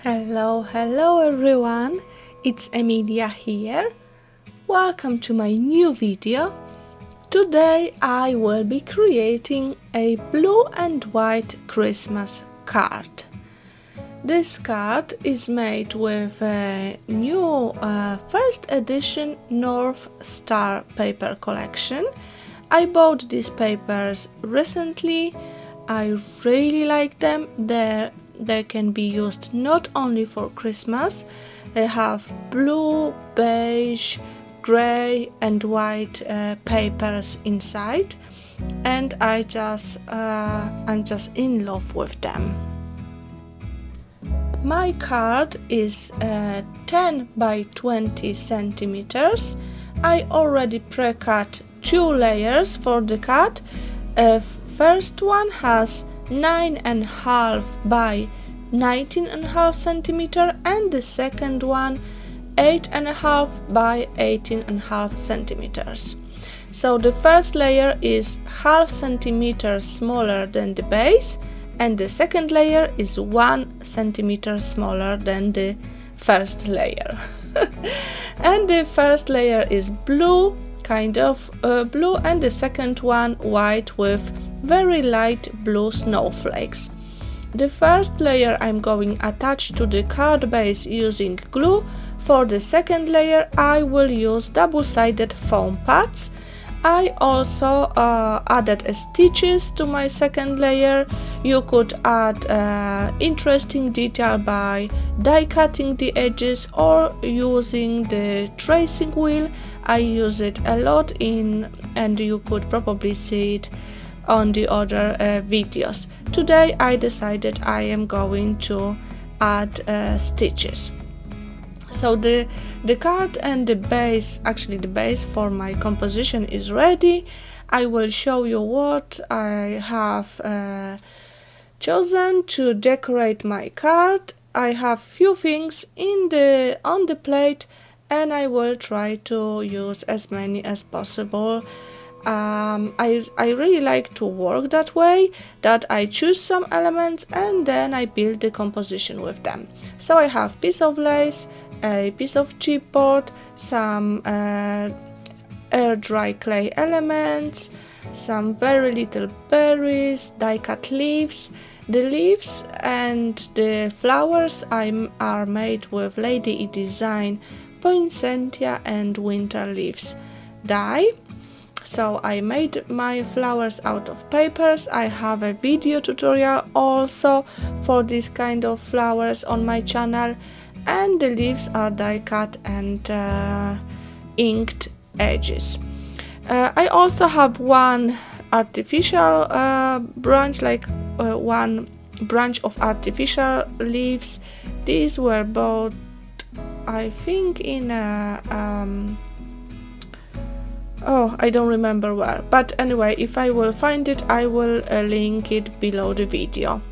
Hello everyone, it's Emilia here. Welcome to my new video. Today I will be creating a blue and white Christmas card. This card is made with a new first edition North Star paper collection. I bought these papers recently. I really like them. They can be used not only for Christmas. They have blue, beige, grey and white papers inside, and I'm just in love with them. My card is 10 by 20 centimeters. I already pre-cut 2 layers for the card. First one has 9.5 by 19.5 centimeter and the second one 8.5 by 18.5 centimeters. So the first layer is half centimeter smaller than the base, and the second layer is 1 centimeter smaller than the first layer. And the first layer is blue, kind of blue, and the second one white with very light blue snowflakes. The first layer I'm going to attach to the card base using glue. For the second layer I will use double-sided foam pads. I also added stitches to my second layer. You could add interesting detail by die cutting the edges or using the tracing wheel. I use it a lot and you could probably see it on the other videos. Today I decided I am going to add stitches. So the card and the base, actually the base for my composition is ready. I will show you what I have chosen to decorate my card. I have few things on the plate and I will try to use as many as possible. I really like to work that way, that I choose some elements and then I build the composition with them. So I have piece of lace, a piece of chipboard, some air dry clay elements, some very little berries, die cut leaves. The leaves and the flowers are made with Lady E Design Poinsettia and Winter Leaves die. So I made my flowers out of papers. I have a video tutorial also for this kind of flowers on my channel, and the leaves are die cut and inked edges. I also have one artificial branch, like one branch of artificial leaves. These were bought, I think, in a I don't remember where, but anyway, if I will find it I will link it below the video.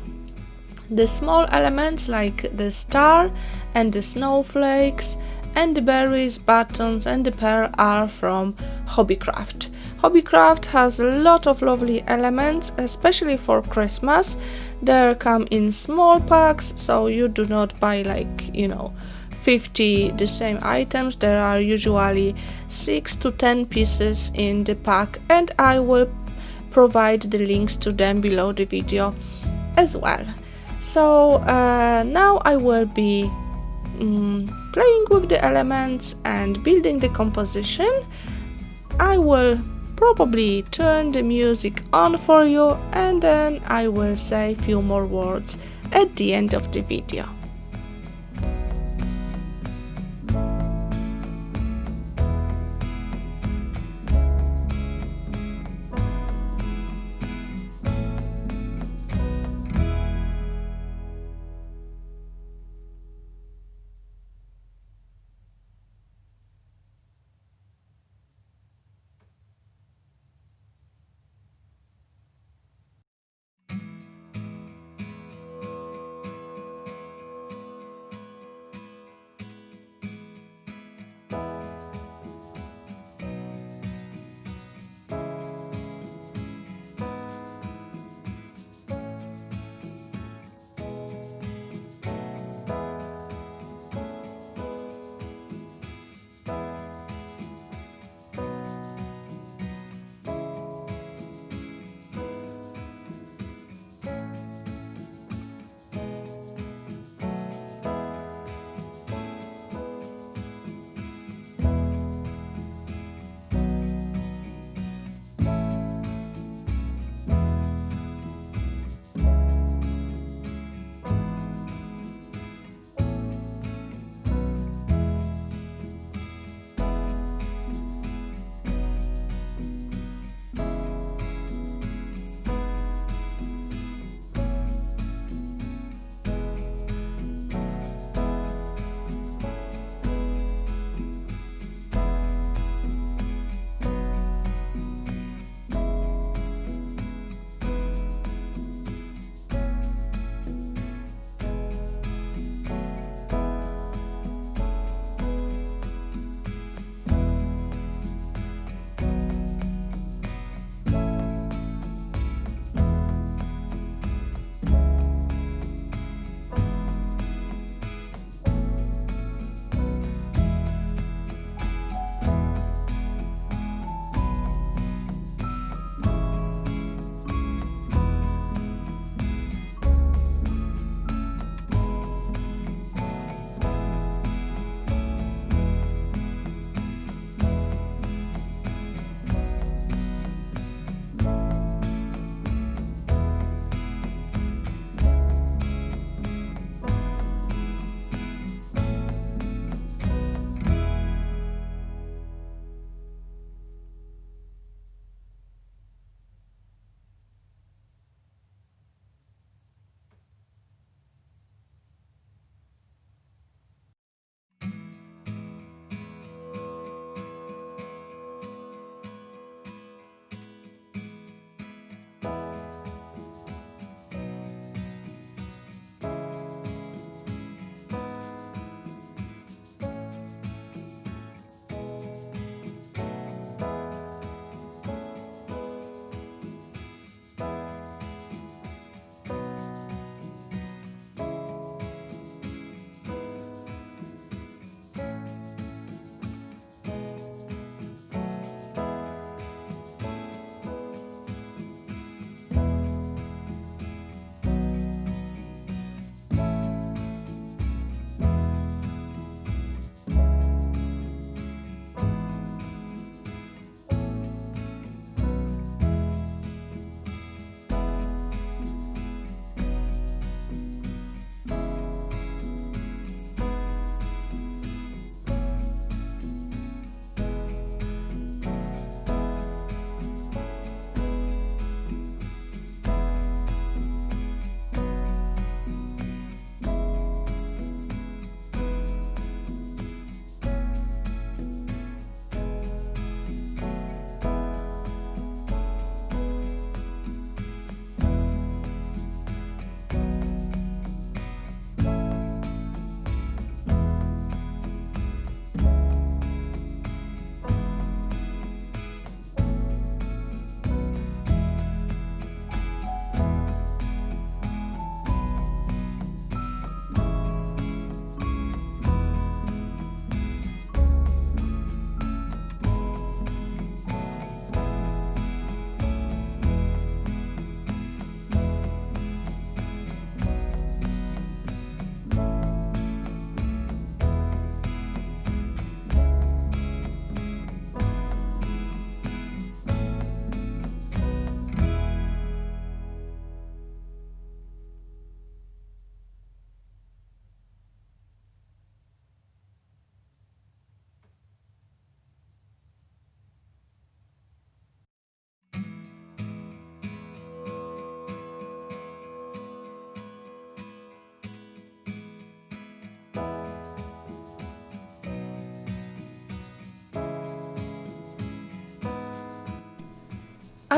The small elements like the star and the snowflakes and the berries, buttons and the pear are from Hobbycraft. Hobbycraft has a lot of lovely elements, especially for Christmas. They come in small packs, so you do not buy 50 the same items. There are usually 6 to 10 pieces in the pack, and I will provide the links to them below the video as well. So now I will be playing with the elements and building the composition. I will probably turn the music on for you and then I will say a few more words at the end of the video.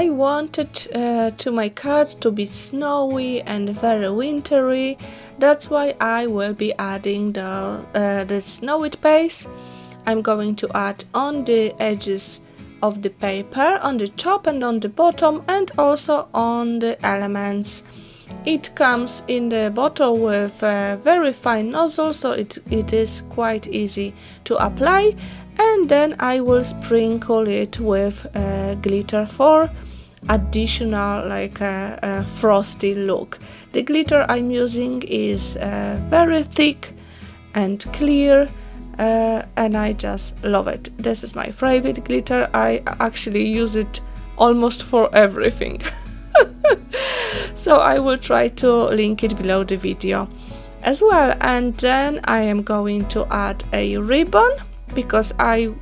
I wanted to my card to be snowy and very wintry. That's why I will be adding the snowy base. I'm going to add on the edges of the paper, on the top and on the bottom, and also on the elements. It comes in the bottle with a very fine nozzle, so it is quite easy to apply, and then I will sprinkle it with glitter for additional like a frosty look. The glitter I'm using is very thick and clear, and I just love it. This is my favorite glitter. I actually use it almost for everything. So I will try to link it below the video as well. And then I am going to add a ribbon, because I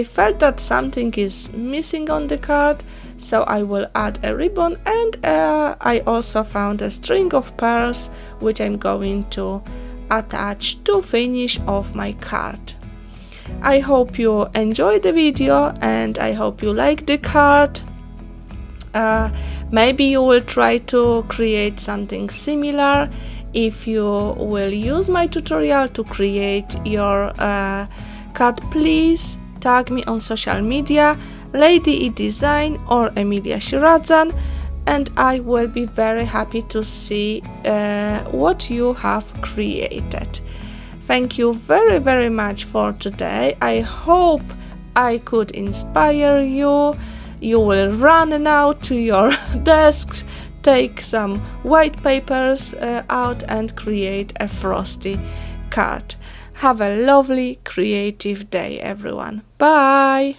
felt that something is missing on the card, so I will add a ribbon. And I also found a string of pearls which I'm going to attach to finish off my card. I hope you enjoyed the video and I hope you like the card. Maybe you will try to create something similar. If you will use my tutorial to create your card, please tag me on social media, Lady E Design or Emilia Sieradzan, and I will be very happy to see what you have created. Thank you very much for today. I hope I could inspire you. You will run now to your desks, take some white papers out and create a frosty card. Have a lovely creative day, everyone. Bye!